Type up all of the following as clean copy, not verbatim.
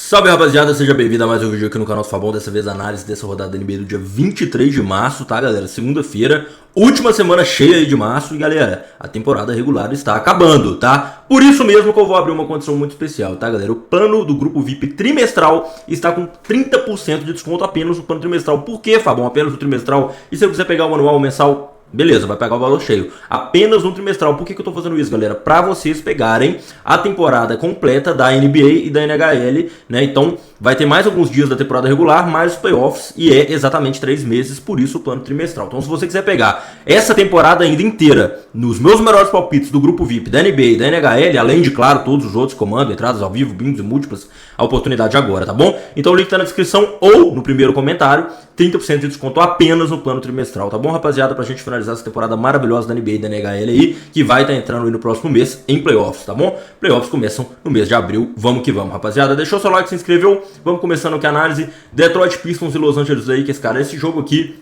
Salve rapaziada, seja bem-vindo a mais um vídeo aqui no canal do Fabão. Dessa vez análise dessa rodada da NBA do dia 23 de março, tá galera? Segunda-feira, última semana cheia aí de março. E galera, a temporada regular está acabando, tá? Por isso mesmo que eu vou abrir uma condição muito especial, tá galera? O plano do grupo VIP trimestral está com 30% de desconto apenas no plano trimestral. Por que, Fabão? Apenas no trimestral? E se eu quiser pegar o anual, o mensal? Beleza, vai pegar o valor cheio. Apenas no trimestral. Por que eu tô fazendo isso, galera? Pra vocês pegarem a temporada completa da NBA e da NHL, né? Então, vai ter mais alguns dias da temporada regular, mais os playoffs, e é exatamente 3 meses, por isso o plano trimestral. Então, se você quiser pegar essa temporada ainda inteira, nos meus melhores palpites do grupo VIP, da NBA e da NHL, além de, claro, todos os outros comandos, entradas ao vivo, bingos e múltiplas, a oportunidade agora, tá bom? Então, o link tá na descrição ou no primeiro comentário, 30% de desconto apenas no plano trimestral, tá bom, rapaziada? Pra gente finalizar essa temporada maravilhosa da NBA e da NHL aí, que vai estar entrando aí no próximo mês em playoffs, tá bom? Playoffs começam no mês de abril, vamos que vamos, rapaziada. Deixou seu like, se inscreveu, vamos começando aqui a análise. Detroit Pistons e Los Angeles Lakers, cara, esse jogo aqui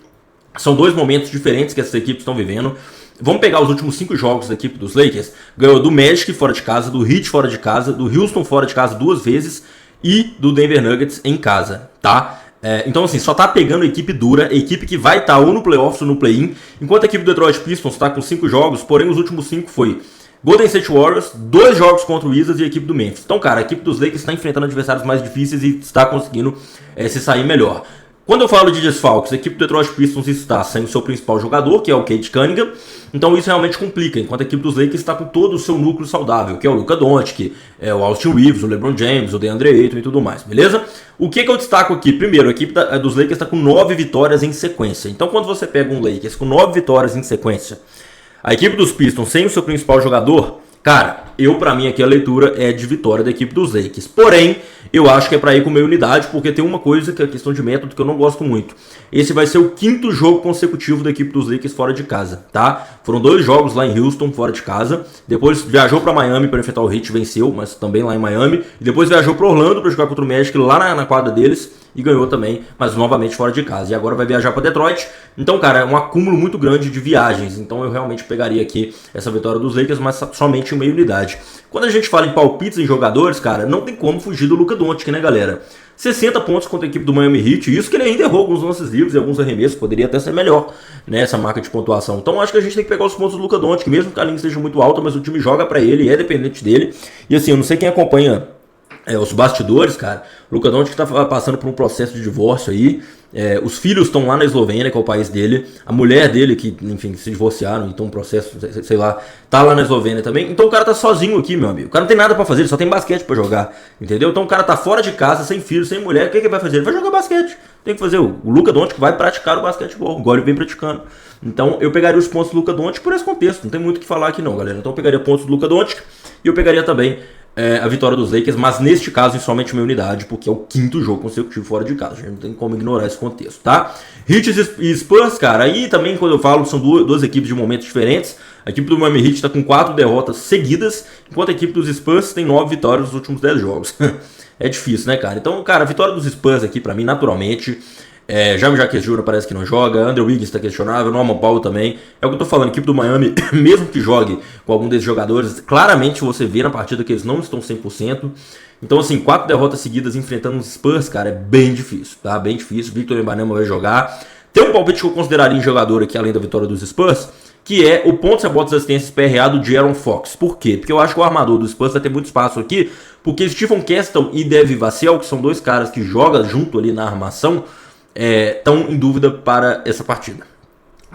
são dois momentos diferentes que essas equipes estão vivendo. Vamos pegar os últimos 5 jogos da equipe dos Lakers. Ganhou do Magic fora de casa, do Heat fora de casa, do Houston fora de casa 2 vezes e do Denver Nuggets em casa, tá? Então assim, só tá pegando equipe dura, equipe que vai estar ou no playoffs ou no play-in, enquanto a equipe do Detroit Pistons tá com 5 jogos, porém os últimos 5 foi Golden State Warriors, 2 jogos contra o Wizards e a equipe do Memphis. Então cara, a equipe dos Lakers está enfrentando adversários mais difíceis e está conseguindo se sair melhor. Quando eu falo de desfalques, a equipe do Detroit Pistons está sem o seu principal jogador, que é o Cade Cunningham, então isso realmente complica, enquanto a equipe dos Lakers está com todo o seu núcleo saudável, que é o Luka Doncic, o Austin Reeves, o LeBron James, o DeAndre Ayton e tudo mais, beleza? O que eu destaco aqui? Primeiro, a equipe dos Lakers está com 9 vitórias em sequência, então quando você pega um Lakers com 9 vitórias em sequência, a equipe dos Pistons sem o seu principal jogador, cara, pra mim aqui a leitura é de vitória da equipe dos Lakers. Porém, eu acho que é pra ir com meia unidade, porque tem uma coisa que é a questão de método que eu não gosto muito. Esse vai ser o 5º jogo consecutivo da equipe dos Lakers fora de casa, tá? Foram 2 jogos lá em Houston, fora de casa. Depois viajou pra Miami para enfrentar o Heat, venceu, mas também lá em Miami. E depois viajou pra Orlando para jogar contra o Magic lá na quadra deles. E ganhou também, mas novamente fora de casa. E agora vai viajar para Detroit. Então, cara, é um acúmulo muito grande de viagens. Então eu realmente pegaria aqui essa vitória dos Lakers, mas somente em meia unidade. Quando a gente fala em palpites em jogadores, cara, não tem como fugir do Luka Doncic, né, galera? 60 pontos contra a equipe do Miami Heat. Isso que ele ainda errou alguns lances livres e alguns arremessos. Poderia até ser melhor, né, essa marca de pontuação. Então acho que a gente tem que pegar os pontos do Luka Doncic, mesmo que a linha esteja muito alta, mas o time joga para ele, é dependente dele. E assim, eu não sei quem acompanha os bastidores, cara. O Luka Doncic tá passando por um processo de divórcio aí. Os filhos estão lá na Eslovênia, que é o país dele. A mulher dele, que, enfim, se divorciaram, então um processo, sei lá, tá lá na Eslovênia também. Então o cara tá sozinho aqui, meu amigo. O cara não tem nada pra fazer, ele só tem basquete pra jogar, entendeu? Então o cara tá fora de casa, sem filho, sem mulher. O que ele vai fazer? Ele vai jogar basquete. Tem que fazer. O Luka Doncic vai praticar o basquetebol, igual ele vem praticando. Então eu pegaria os pontos do Luka Doncic por esse contexto. Não tem muito o que falar aqui não, galera. Então eu pegaria pontos do Luka Doncic e eu pegaria também a vitória dos Lakers, mas neste caso em somente uma unidade, porque é o 5º jogo consecutivo fora de casa. A gente não tem como ignorar esse contexto, tá? Heat e Spurs, cara, aí também quando eu falo são duas equipes de momentos diferentes. A equipe do Miami Heat está com 4 derrotas seguidas, enquanto a equipe dos Spurs tem 9 vitórias nos últimos 10 jogos. É difícil, né, cara? Então, cara, a vitória dos Spurs aqui, pra mim, naturalmente. Jaime Jaquez Jr. parece que não joga, Andrew Wiggins está questionável, Norman Powell também. É o que eu tô falando, a equipe do Miami, mesmo que jogue com algum desses jogadores, claramente você vê na partida que eles não estão 100%. Então assim, 4 derrotas seguidas enfrentando os Spurs, cara, é bem difícil, tá? Bem difícil, Victor Wembanyama vai jogar. Tem um palpite que eu consideraria em jogador aqui, além da vitória dos Spurs, que é o pontos, rebotes, assistências PRA do De'Aaron Fox. Por quê? Porque eu acho que o armador dos Spurs vai ter muito espaço aqui, porque Stephen Castle e Devin Vassell, que são 2 caras que jogam junto ali na armação, estão em dúvida para essa partida,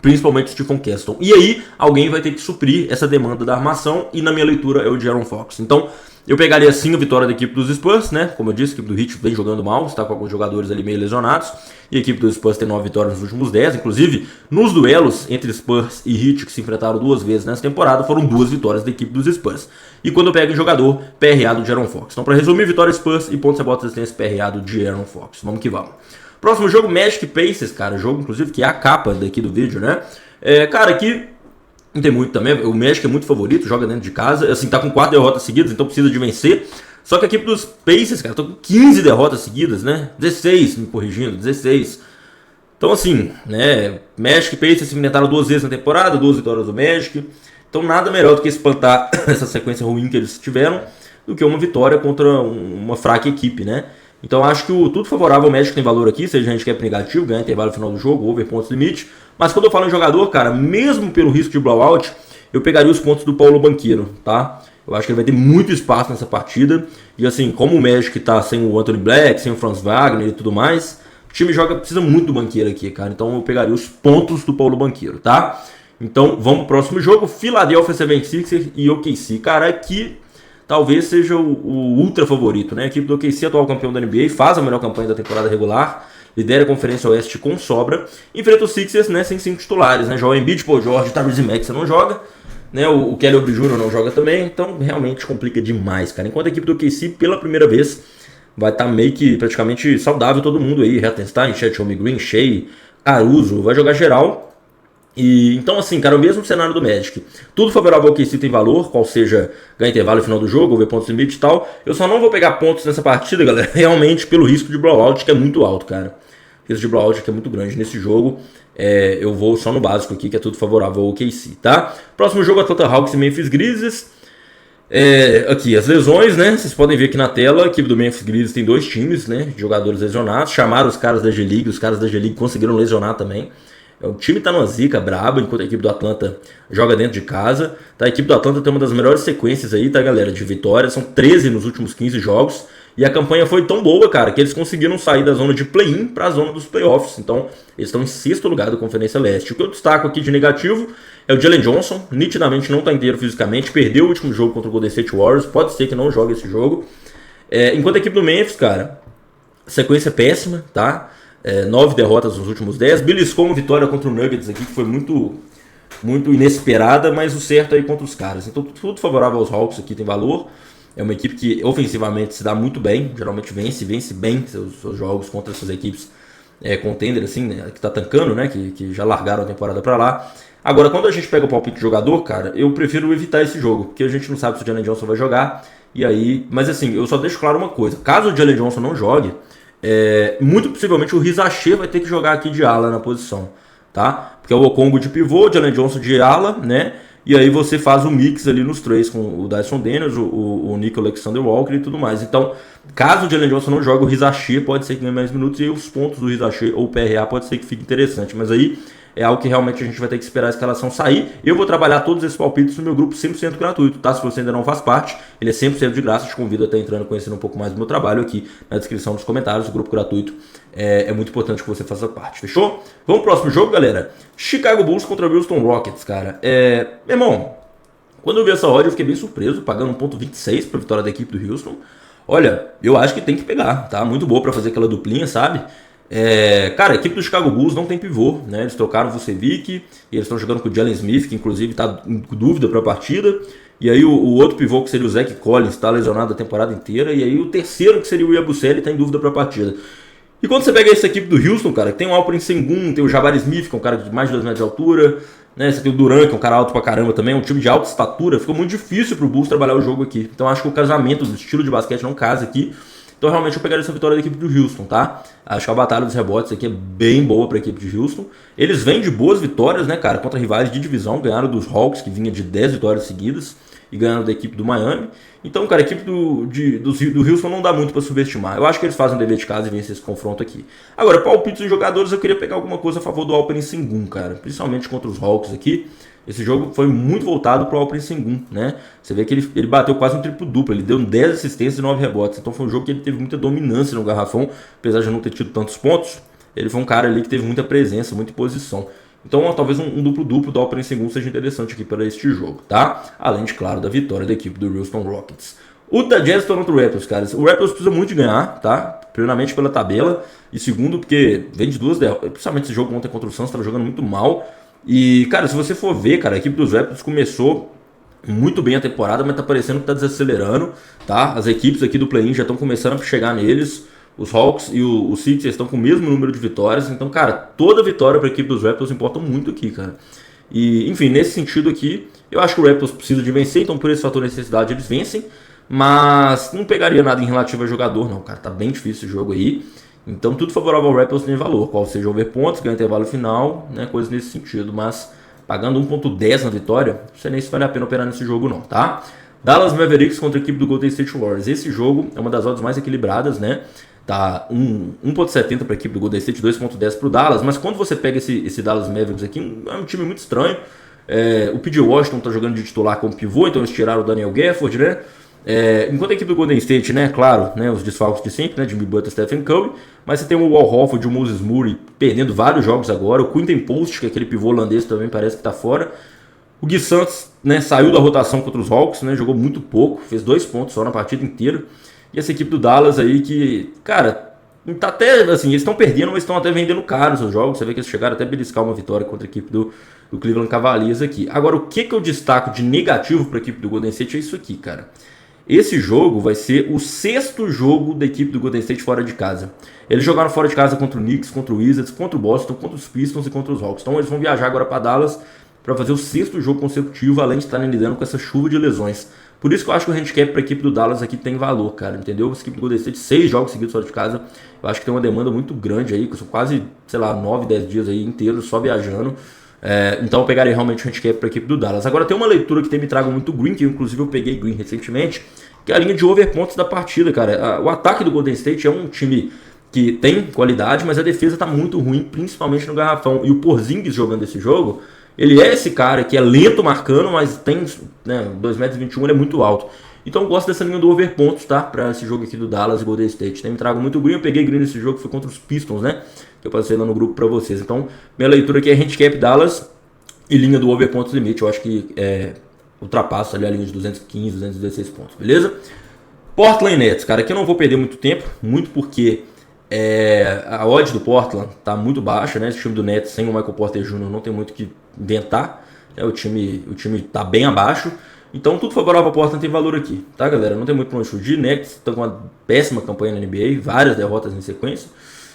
principalmente o Stephen Castle. E aí alguém vai ter que suprir essa demanda da armação, e na minha leitura é o De'Aaron Fox. Então eu pegaria sim a vitória da equipe dos Spurs, né? Como eu disse, a equipe do Heat vem jogando mal, está com alguns jogadores ali meio lesionados, e a equipe dos Spurs tem 9 vitórias nos últimos 10, inclusive nos duelos entre Spurs e Heat, que se enfrentaram 2 vezes nessa temporada, foram 2 vitórias da equipe dos Spurs. E quando eu pego em jogador, PRA do De'Aaron Fox. Então, para resumir, vitória Spurs e pontos, rebotes, assistência PRA do De'Aaron Fox. Vamos que vamos. Próximo jogo, Magic Pacers, cara. Jogo, inclusive, que é a capa daqui do vídeo, né? Cara, aqui não tem muito também. O Magic é muito favorito, joga dentro de casa. Assim, tá com 4 derrotas seguidas, então precisa de vencer. Só que a equipe dos Pacers, cara, tá com 15 derrotas seguidas, né? 16, me corrigindo, 16. Então, assim, né? Magic e Pacers se enfrentaram 2 vezes na temporada, 2 vitórias do Magic. Então, nada melhor do que espantar essa sequência ruim que eles tiveram do que uma vitória contra uma fraca equipe, né? Então acho que o tudo favorável ao Magic tem valor aqui, seja a gente quer pro negativo, ganha intervalo final do jogo, over pontos limite. Mas quando eu falo em jogador, cara, mesmo pelo risco de blowout, eu pegaria os pontos do Paulo Banchero, tá? Eu acho que ele vai ter muito espaço nessa partida. E assim, como o Magic tá sem o Anthony Black, sem o Franz Wagner e tudo mais, o time precisa muito do Banchero aqui, cara. Então eu pegaria os pontos do Paulo Banchero, tá? Então vamos pro próximo jogo. Philadelphia 76ers e OKC. Cara, aqui talvez seja o ultra favorito, né? A equipe do OKC, atual campeão da NBA, faz a melhor campanha da temporada regular, lidera a Conferência Oeste com sobra, enfrenta os Sixers, né, sem 5 titulares, né? Joga Embiid, Paul George, Tyrese Maxey não joga, né? O Kelly Oubre Jr. não joga também, então realmente complica demais, cara. Enquanto a equipe do OKC, pela primeira vez, vai estar meio que praticamente saudável todo mundo aí, Hartenstein, Chet Holmgren, Shea, Caruso, vai jogar geral. E então assim, cara, o mesmo cenário do Magic. Tudo favorável ao OKC tem valor, qual seja ganhar intervalo no final do jogo, ver pontos limite e tal. Eu só não vou pegar pontos nessa partida, galera, realmente pelo risco de blowout, que é muito alto, cara. O risco de blowout que é muito grande nesse jogo. Eu vou só no básico aqui, que é tudo favorável ao OKC, tá? Próximo jogo, Atlanta Hawks e Memphis Grizzlies. Aqui, as lesões, né? Vocês podem ver aqui na tela, a equipe do Memphis Grizzlies tem 2 times, né? De jogadores lesionados. Chamaram os caras da G-League, os caras da G-League conseguiram lesionar também. O time tá numa zica braba, enquanto a equipe do Atlanta joga dentro de casa. Tá? A equipe do Atlanta tem uma das melhores sequências aí, tá, galera? De vitórias, são 13 nos últimos 15 jogos. E a campanha foi tão boa, cara, que eles conseguiram sair da zona de play-in para a zona dos playoffs. Então, eles estão em 6º lugar da Conferência Leste. O que eu destaco aqui de negativo é o Jalen Johnson. Nitidamente não tá inteiro fisicamente, perdeu o último jogo contra o Golden State Warriors. Pode ser que não jogue esse jogo. Enquanto a equipe do Memphis, cara, sequência péssima, tá? 9 derrotas nos últimos 10. Beliscou uma vitória contra o Nuggets aqui, que foi muito inesperada, mas o certo aí contra os caras. Então tudo favorável aos Hawks aqui tem valor. É uma equipe que ofensivamente se dá muito bem, geralmente vence bem seus jogos contra essas equipes contender, assim, né, que tá tancando, né, que já largaram a temporada pra lá. Agora, quando a gente pega o palpite de jogador, cara, eu prefiro evitar esse jogo, porque a gente não sabe se o Jalen Johnson vai jogar. E aí, mas assim, eu só deixo claro uma coisa: caso o Jalen Johnson não jogue, muito possivelmente o Riz Achê vai ter que jogar aqui de ala na posição, tá? Porque é o Okongo de pivô, o Jalen Johnson de ala, né? E aí você faz o mix ali nos 3 com o Dyson Daniels, o Nico Alexander Walker e tudo mais. Então, caso o Jalen Johnson não jogue, o Riz Achê pode ser que ganhe mais minutos, e aí os pontos do Riz Achê ou o PRA pode ser que fique interessante. Mas aí é algo que realmente a gente vai ter que esperar a escalação sair. Eu vou trabalhar todos esses palpites no meu grupo 100% gratuito, tá? Se você ainda não faz parte, ele é 100% de graça. Te convido a estar entrando, conhecendo um pouco mais do meu trabalho aqui na descrição dos comentários. O grupo gratuito é muito importante que você faça parte, fechou? Vamos pro próximo jogo, galera. Chicago Bulls contra Houston Rockets, cara. Meu irmão, quando eu vi essa odd eu fiquei bem surpreso, pagando 1.26 para vitória da equipe do Houston. Olha, eu acho que tem que pegar, tá? Muito boa para fazer aquela duplinha, sabe? Cara, a equipe do Chicago Bulls não tem pivô, né? Eles trocaram o Vucevic e eles estão jogando com o Jalen Smith, que inclusive está em dúvida para a partida. E aí o outro pivô, que seria o Zach Collins, está lesionado a temporada inteira. E aí o terceiro, que seria o Yabusele, está em dúvida para a partida. E quando você pega essa equipe do Houston, cara, que tem o Alperen Sengun, tem o Jabari Smith, que é um cara de mais de 2 metros de altura, né? Você tem o Duran, que é um cara alto pra caramba também, um time de alta estatura. Ficou muito difícil pro Bulls trabalhar o jogo aqui. Então acho que o casamento do estilo de basquete não casa aqui. Então realmente eu pegaria essa vitória da equipe do Houston, tá? Acho que a batalha dos rebotes aqui é bem boa para a equipe de Houston. Eles vêm de boas vitórias, né, cara? Contra rivais de divisão, ganharam dos Hawks, que vinha de 10 vitórias seguidas, e ganharam da equipe do Miami. Então, cara, a equipe do Houston não dá muito para subestimar. Eu acho que eles fazem o dever de casa e vencem esse confronto aqui. Agora, palpites dos jogadores, eu queria pegar alguma coisa a favor do Alperen Sengun, cara. Principalmente contra os Hawks aqui. Esse jogo foi muito voltado para o Alperen Sengun, né? Você vê que ele bateu quase um triplo-duplo, ele deu 10 assistências e 9 rebotes. Então foi um jogo que ele teve muita dominância no garrafão, apesar de não ter tido tantos pontos. Ele foi um cara ali que teve muita presença, muita posição. Então talvez um duplo-duplo do Alperen Sengun seja interessante aqui para este jogo, tá? Além de, claro, da vitória da equipe do Houston Rockets. Utah Jazz e Toronto Raptors, cara. O Raptors precisa muito de ganhar, tá? Primeiramente pela tabela, e segundo porque vem de 2 derrotas. Principalmente esse jogo ontem contra o Suns, estava jogando muito mal. E, cara, se você for ver, cara, a equipe dos Raptors começou muito bem a temporada, mas tá parecendo que tá desacelerando, tá? As equipes aqui do play-in já estão começando a chegar neles. Os Hawks e o Sixers estão com o mesmo número de vitórias. Então, cara, toda vitória para a equipe dos Raptors importa muito aqui, cara. E, enfim, nesse sentido aqui, eu acho que o Raptors precisa de vencer, então por esse fator necessidade eles vencem. Mas não pegaria nada em relativo a jogador, não, cara. Tá bem difícil esse jogo aí. Então tudo favorável ao Raptors tem valor, qual seja over pontos, ganha intervalo final, né, coisas nesse sentido. Mas pagando 1.10 na vitória, não sei nem se vale a pena operar nesse jogo não, tá? Dallas Mavericks contra a equipe do Golden State Warriors. Esse jogo é uma das odds mais equilibradas, né? Tá 1.70 para a equipe do Golden State, 2.10 para o Dallas. Mas quando você pega esse Dallas Mavericks aqui, é um time muito estranho. O P.J. Washington tá jogando de titular como pivô, então eles tiraram o Daniel Gafford, né? Enquanto a equipe do Golden State, né, claro, né, os desfalques de sempre, né, Jimmy Butler, Stephen Curry, mas você tem o Al Horford, o Moses Moody perdendo vários jogos agora, o Quinton Post, que é aquele pivô holandês, também parece que tá fora. O Gui Santos, né, saiu da rotação contra os Hawks, né, jogou muito pouco, fez 2 pontos só na partida inteira. E essa equipe do Dallas aí que, cara, tá até, assim, eles estão perdendo, mas estão até vendendo caro os jogos. Você vê que eles chegaram até a beliscar uma vitória contra a equipe do Cleveland Cavaliers aqui. Agora, o que eu destaco de negativo para a equipe do Golden State é isso aqui, cara. Esse jogo vai ser o 6º jogo da equipe do Golden State fora de casa. Eles jogaram fora de casa contra o Knicks, contra o Wizards, contra o Boston, contra os Pistons e contra os Hawks. Então eles vão viajar agora para Dallas para fazer o 6º jogo consecutivo, além de estarem lidando com essa chuva de lesões. Por isso que eu acho que o handicap para a equipe do Dallas aqui tem valor, cara, entendeu? A equipe do Golden State, 6 jogos seguidos fora de casa, eu acho que tem uma demanda muito grande aí, que são quase, sei lá, 9, 10 dias aí inteiros só viajando. Então eu pegaria realmente o handicap para a equipe do Dallas. Agora tem uma leitura que tem me trago muito green, que inclusive eu peguei green recentemente, que é a linha de over pontos da partida, cara. O ataque do Golden State é um time que tem qualidade, mas a defesa tá muito ruim, principalmente no garrafão. E o Porzingis jogando esse jogo, ele é esse cara que é lento marcando, mas tem, né, 2,21 m, ele é muito alto. Então eu gosto dessa linha do over pontos, tá? Pra esse jogo aqui do Dallas e Golden State. Tem me trago muito green, eu peguei green nesse jogo, foi contra os Pistons, né? Que eu passei lá no grupo pra vocês. Então, minha leitura aqui é handicap Dallas e linha do over pontos limite. Eu acho que ultrapassa ali a linha de 215, 216 pontos, beleza? Portland Nets, cara, aqui eu não vou perder muito tempo, muito porque a odd do Portland tá muito baixa, né? Esse time do Nets sem o Michael Porter Jr. não tem muito o que inventar, né? O time tá bem abaixo, então tudo favorável ao Portland tem valor aqui, tá, galera? Não tem muito pra onde fugir. Nets tá com uma péssima campanha na NBA, várias derrotas em sequência,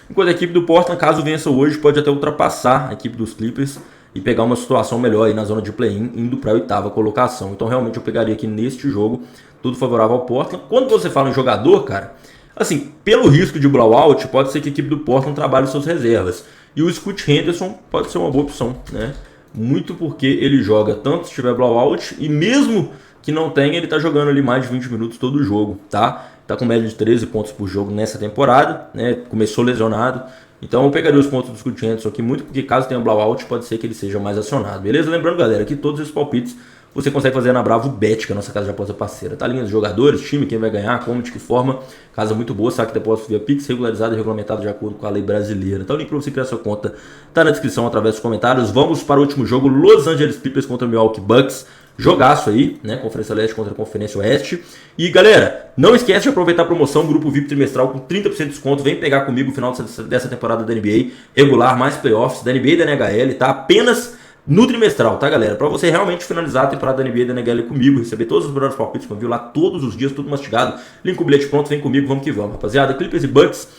enquanto a equipe do Portland, caso vença hoje, pode até ultrapassar a equipe dos Clippers e pegar uma situação melhor aí na zona de play-in, indo para a 8ª colocação. Então realmente eu pegaria aqui neste jogo, tudo favorável ao Portland. Quando você fala em jogador, cara, assim, pelo risco de blowout, pode ser que a equipe do Portland trabalhe suas reservas. E o Scoot Henderson pode ser uma boa opção, né? Muito porque ele joga tanto se tiver blowout, e mesmo que não tenha, ele tá jogando ali mais de 20 minutos todo o jogo, tá? Tá com média de 13 pontos por jogo nessa temporada, né? Começou lesionado. Então eu pegaria os pontos do Scoot Henderson aqui muito, porque caso tenha blowout, pode ser que ele seja mais acionado, beleza? Lembrando, galera, que todos esses palpites você consegue fazer na Bravo Bet, que é a nossa casa de aposta parceira. Tá? Linha de jogadores, time, quem vai ganhar, como, de que forma. Casa muito boa, saque depósito via Pix, regularizado e regulamentado de acordo com a lei brasileira. Então o link para você criar sua conta tá na descrição através dos comentários. Vamos para o último jogo, Los Angeles Clippers contra Milwaukee Bucks. Jogaço aí, né? Conferência Leste contra a Conferência Oeste. E galera, não esquece de aproveitar a promoção Grupo VIP Trimestral com 30% de desconto. Vem pegar comigo no final dessa temporada da NBA regular, mais playoffs da NBA e da NHL, tá? Apenas no trimestral, tá, galera? Pra você realmente finalizar a temporada da NBA e da NHL comigo, receber todos os melhores palpites que eu vi lá todos os dias, tudo mastigado. Link com o bilhete pronto, vem comigo, vamos que vamos, rapaziada. Clippers e Bucks.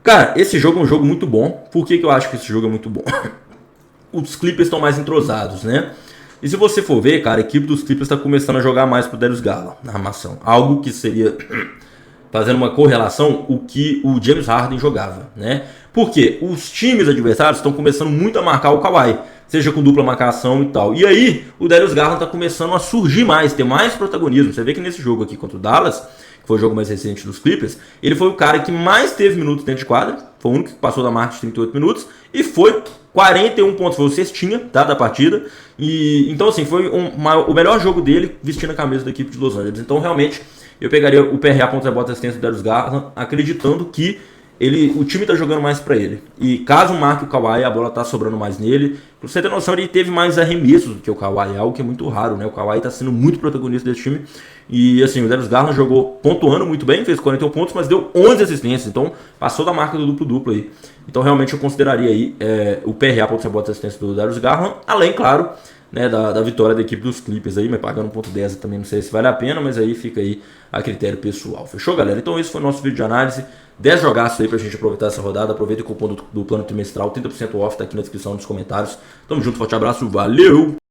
Cara, esse jogo é um jogo muito bom. Por que eu acho que esse jogo é muito bom? Os Clippers estão mais entrosados, né? E se você for ver, cara, a equipe dos Clippers está começando a jogar mais pro Darius Garland na armação. Algo que seria, fazendo uma correlação, o que o James Harden jogava, né? Porque os times adversários estão começando muito a marcar o Kawhi, seja com dupla marcação e tal. E aí, o Darius Garland está começando a surgir mais, ter mais protagonismo. Você vê que nesse jogo aqui contra o Dallas, que foi o jogo mais recente dos Clippers, ele foi o cara que mais teve minutos dentro de quadra, foi o único que passou da marca de 38 minutos, e foi 41 pontos, foi o cestinha, tá, da partida. E então assim, foi o melhor jogo dele vestindo a camisa da equipe de Los Angeles. Então realmente eu pegaria o PRA contra a bota assistência do Darius Garland, acreditando que o time tá jogando mais pra ele. E caso marque o Kawhi, a bola tá sobrando mais nele. Pra você ter noção, ele teve mais arremessos do que o Kawhi, algo que é muito raro, né? O Kawhi tá sendo muito protagonista desse time. E assim, o Darius Garland jogou pontuando muito bem, fez 41 pontos, mas deu 11 assistências. Então passou da marca do duplo-duplo aí. Então realmente eu consideraria aí o PRA contra a bota assistência do Darius Garland. Além, claro, né, da vitória da equipe dos Clippers aí, mas pagando 1.10 também não sei se vale a pena, mas aí fica aí a critério pessoal. Fechou, galera? Então esse foi o nosso vídeo de análise. 10 jogaços aí pra gente aproveitar essa rodada. Aproveita o cupom do plano trimestral, 30% off, tá aqui na descrição, nos comentários. Tamo junto, forte abraço, valeu!